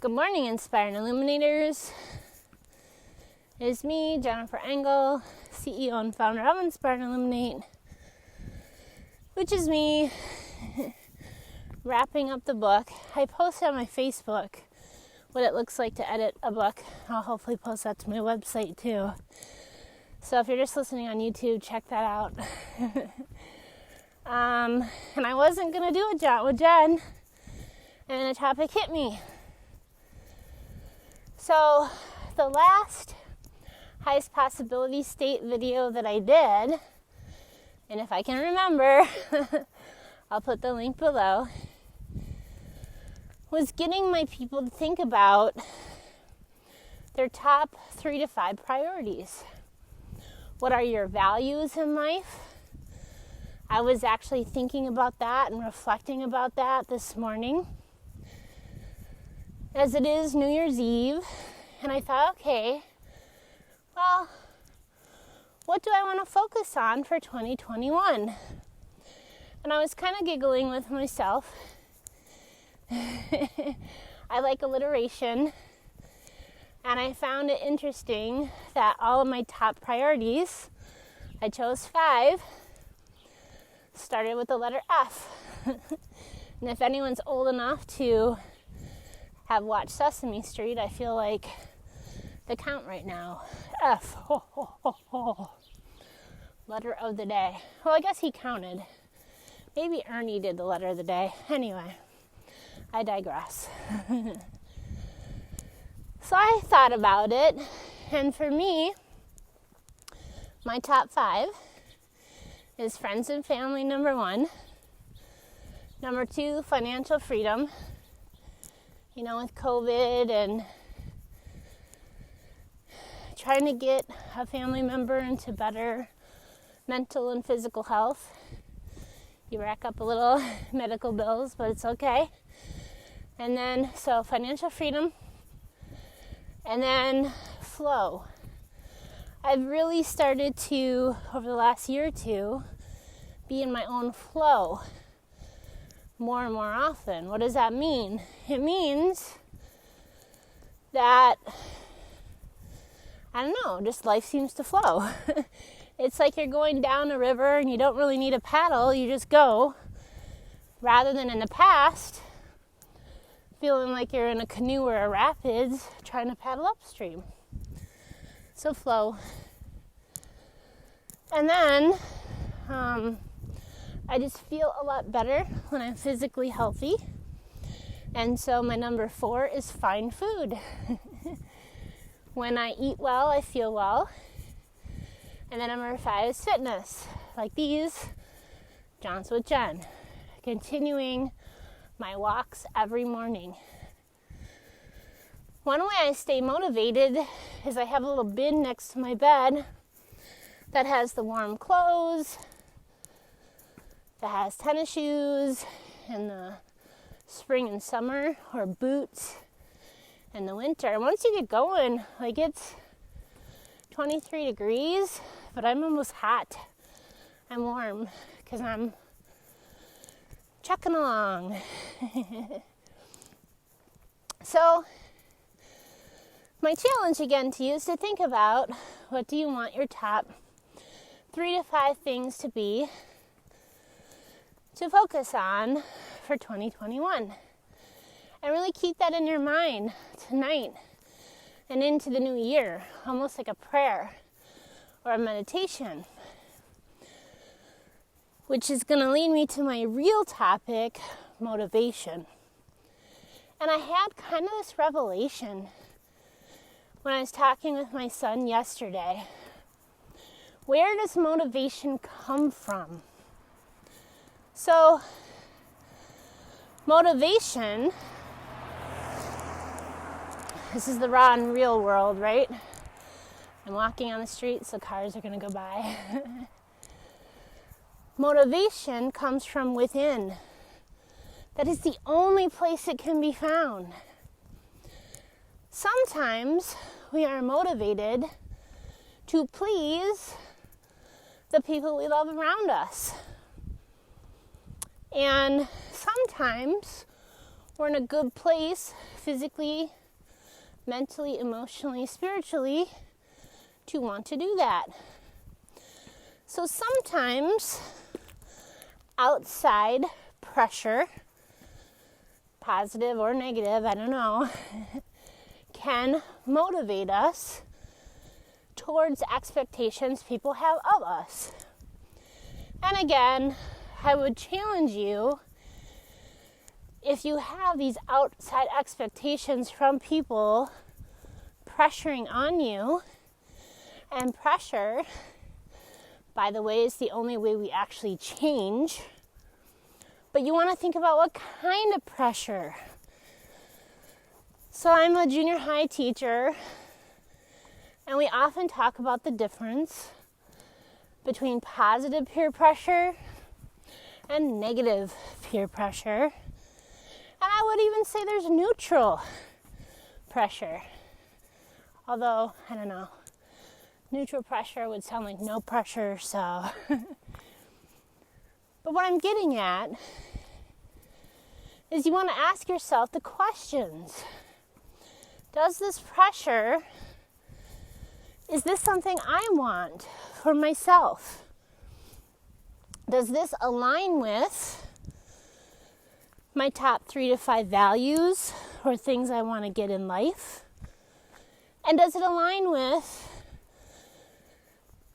Good morning, Inspired Illuminators. It is me, Jennifer Engel, CEO and founder of Inspired Illuminate, which is me wrapping up the book. I posted on my Facebook what it looks like to edit a book. I'll hopefully post that to my website too. So if you're just listening on YouTube, check that out. And I wasn't going to do a jaunt with Jen, and then a topic hit me. So the last highest possibility state video that I did, and if I can remember, I'll put the link below, was getting my people to think about their top 3 to 5 priorities. What are your values in life? I was actually thinking about that and reflecting about that this morning, as it is New Year's Eve, and I thought, okay, well, what do I want to focus on for 2021? And I was kind of giggling with myself. I like alliteration, and I found it interesting that all of my top priorities, I chose 5, started with the letter F. And if anyone's old enough to have watched Sesame Street, I feel like the count right now. F. Ho, ho, ho, ho. Letter of the day. Well, I guess he counted. Maybe Ernie did the letter of the day. Anyway, I digress. So I thought about it, and for me, my top 5 is friends and family, number 1. Number 2, financial freedom. You know, with COVID and trying to get a family member into better mental and physical health. You rack up a little medical bills, but it's okay. And then, so financial freedom. And then flow. I've really started to, over the last year or two, be in my own flow more and more often. What does that mean? It means that, I don't know, just life seems to flow. It's like you're going down a river and you don't really need a paddle, you just go. Rather than in the past, feeling like you're in a canoe or a rapids trying to paddle upstream. So flow. And then, I just feel a lot better when I'm physically healthy. And so my number 4 is find food. When I eat well, I feel well. And then number 5 is fitness. Like these, Jaunts with Jen. Continuing my walks every morning. One way I stay motivated is I have a little bin next to my bed that has the warm clothes, that has tennis shoes in the spring and summer, or boots in the winter. And once you get going, like it's 23 degrees, but I'm almost hot. I'm warm because I'm chucking along. So my challenge again to you is to think about, what do you want your top 3 to 5 things to be, to focus on for 2021. And really keep that in your mind tonight and into the new year, almost like a prayer or a meditation, which is going to lead me to my real topic, motivation. And I had kind of this revelation when I was talking with my son yesterday. Where does motivation come from? So, motivation, this is the raw and real world, right? I'm walking on the street, so cars are going to go by. Motivation comes from within. That is the only place it can be found. Sometimes we are motivated to please the people we love around us. And sometimes we're in a good place physically, mentally, emotionally, spiritually to want to do that. So sometimes outside pressure, positive or negative, I don't know, can motivate us towards expectations people have of us. And again, I would challenge you, if you have these outside expectations from people pressuring on you, and pressure, by the way, is the only way we actually change. But you want to think about what kind of pressure. So I'm a junior high teacher, and we often talk about the difference between positive peer pressure and negative peer pressure. And I would even say there's neutral pressure. Although, I don't know, neutral pressure would sound like no pressure, so. But what I'm getting at is you want to ask yourself the questions. Does this pressure, is this something I want for myself? Does this align with my top 3 to 5 values or things I want to get in life? And does it align with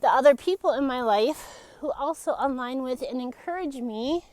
the other people in my life who also align with and encourage me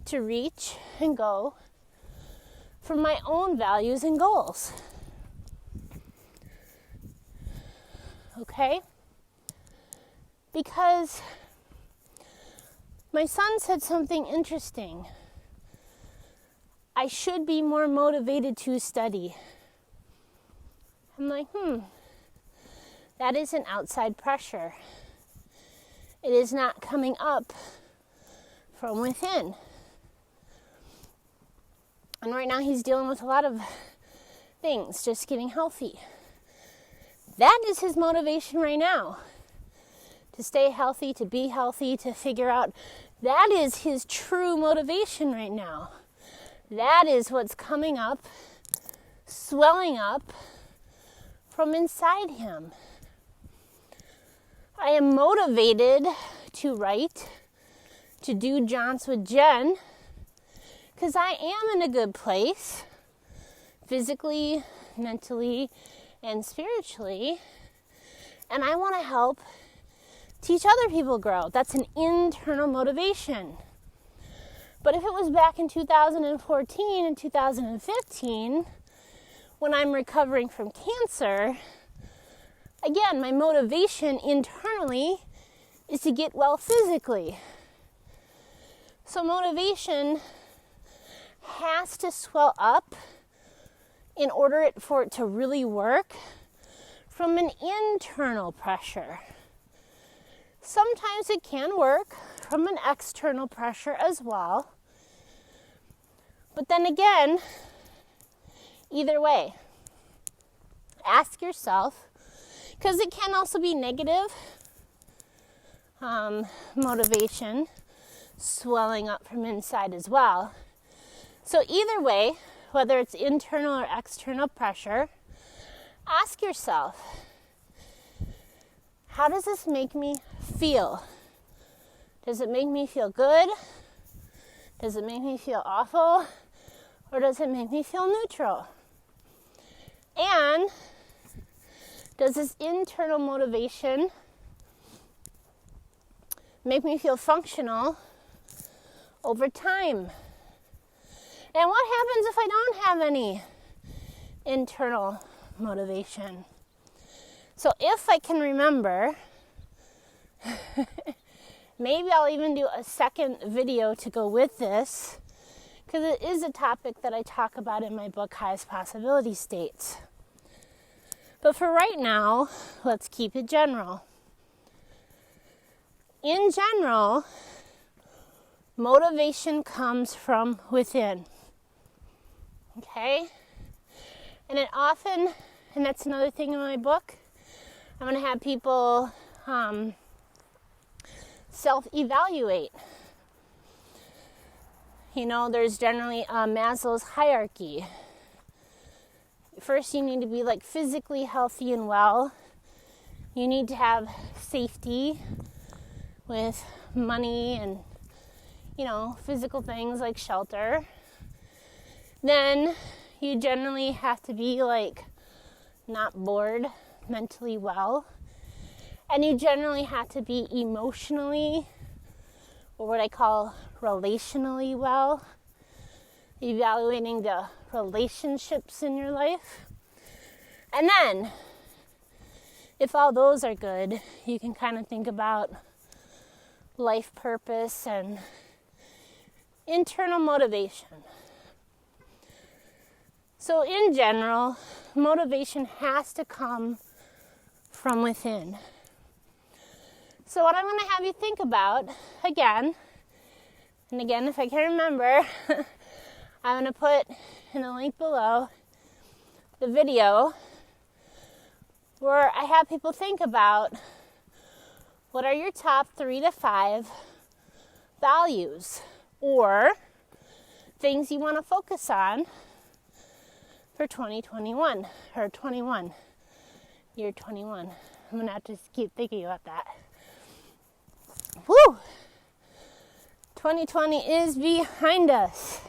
to reach and go for my own values and goals? Okay? Because my son said something interesting. I should be more motivated to study. I'm like, that is an outside pressure. It is not coming up from within. And right now he's dealing with a lot of things, just getting healthy. That is his motivation right now. To stay healthy, to be healthy, to figure out. That is his true motivation right now. That is what's coming up, swelling up from inside him. I am motivated to write, to do Jaunts with Jen, because I am in a good place, physically, mentally, and spiritually, and I want to help teach other people grow. That's an internal motivation. But if it was back in 2014 and 2015, when I'm recovering from cancer, again, my motivation internally is to get well physically. So motivation has to swell up in order for it to really work from an internal pressure. Sometimes it can work from an external pressure as well. But then again, either way, ask yourself, because it can also be negative motivation swelling up from inside as well. So either way, whether it's internal or external pressure, ask yourself, how does this make me feel? Does it make me feel good? Does it make me feel awful? Or does it make me feel neutral? And does this internal motivation make me feel functional over time? And what happens if I don't have any internal motivation? So if I can remember, maybe I'll even do a second video to go with this, because it is a topic that I talk about in my book, Highest Possibility States. But for right now, let's keep it general. In general, motivation comes from within. Okay? And it often, and that's another thing in my book, I'm going to have people self-evaluate. There's generally a Maslow's hierarchy. First, you need to be like physically healthy and well. You need to have safety with money and, physical things like shelter. Then you generally have to be like not bored, mentally well. And you generally have to be emotionally, or what I call relationally well, evaluating the relationships in your life. And then, if all those are good, you can kind of think about life purpose and internal motivation. So in general, motivation has to come from within. So what I'm going to have you think about, again, if I can remember, I'm going to put in the link below the video where I have people think about what are your top 3 to 5 values or things you want to focus on for 2021 or 21, year 21. I'm going to have to keep thinking about that. Woo! 2020 is behind us.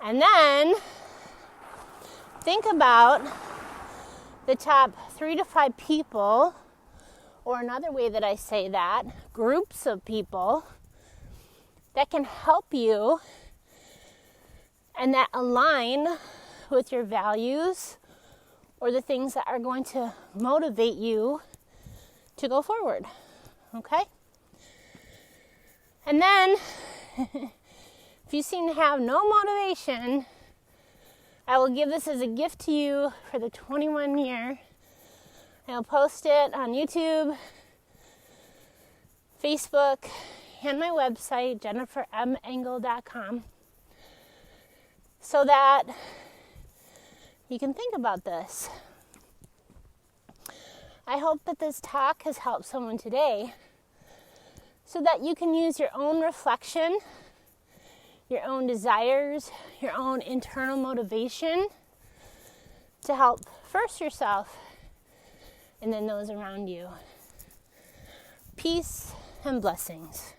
And then think about the top 3 to 5 people, or another way that I say that, groups of people that can help you and that align with your values or the things that are going to motivate you to go forward. Okay? And then, if you seem to have no motivation, I will give this as a gift to you for the 21 year. I'll post it on YouTube, Facebook, and my website, jennifermengel.com, so that you can think about this. I hope that this talk has helped someone today so that you can use your own reflection, your own desires, your own internal motivation to help first yourself and then those around you. Peace and blessings.